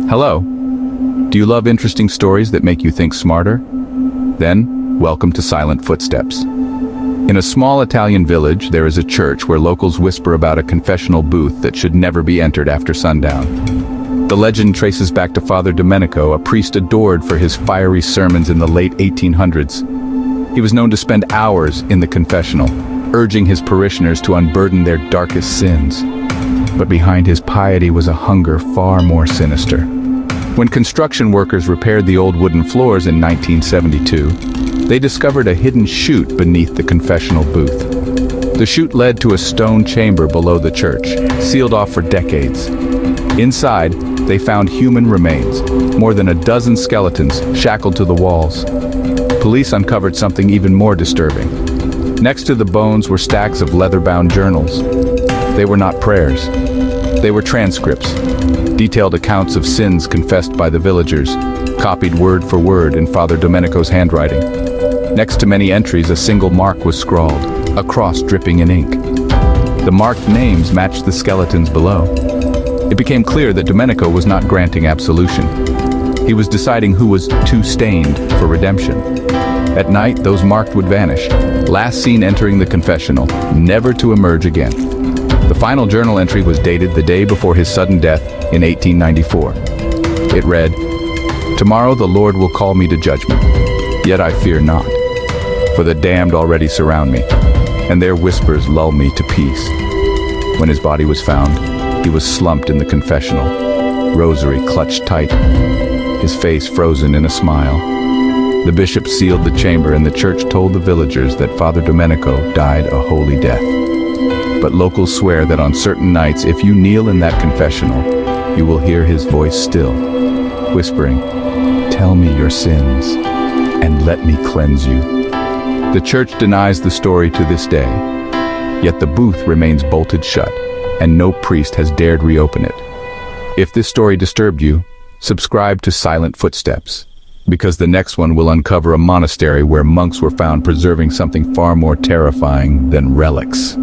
Hello. Do you love interesting stories that make you think smarter? Then, welcome to Silent Footsteps. In a small Italian village, there is a church where locals whisper about a confessional booth that should never be entered after sundown. The legend traces back to Father Domenico, a priest adored for his fiery sermons in the late 1800s. He was known to spend hours in the confessional, urging his parishioners to unburden their darkest sins. But behind his piety was a hunger far more sinister. When construction workers repaired the old wooden floors in 1972, they discovered a hidden chute beneath the confessional booth. The chute led to a stone chamber below the church, sealed off for decades. Inside, they found human remains, more than a dozen skeletons shackled to the walls. Police uncovered something even more disturbing. Next to the bones were stacks of leather-bound journals. They were not prayers. They were transcripts, detailed accounts of sins confessed by the villagers, copied word for word in Father Domenico's handwriting. Next to many entries, a single mark was scrawled, a cross dripping in ink. The marked names matched the skeletons below. It became clear that Domenico was not granting absolution. He was deciding who was too stained for redemption. At night, those marked would vanish, last seen entering the confessional, never to emerge again. The final journal entry was dated the day before his sudden death in 1894. It read, "Tomorrow the Lord will call me to judgment, yet I fear not, for the damned already surround me, and their whispers lull me to peace." When his body was found, he was slumped in the confessional, rosary clutched tight, his face frozen in a smile. The bishop sealed the chamber, and the church told the villagers that Father Domenico died a holy death. But locals swear that on certain nights, if you kneel in that confessional, you will hear his voice still, whispering, "Tell me your sins, and let me cleanse you." The church denies the story to this day, yet the booth remains bolted shut, and no priest has dared reopen it. If this story disturbed you, subscribe to Silent Footsteps, because the next one will uncover a monastery where monks were found preserving something far more terrifying than relics.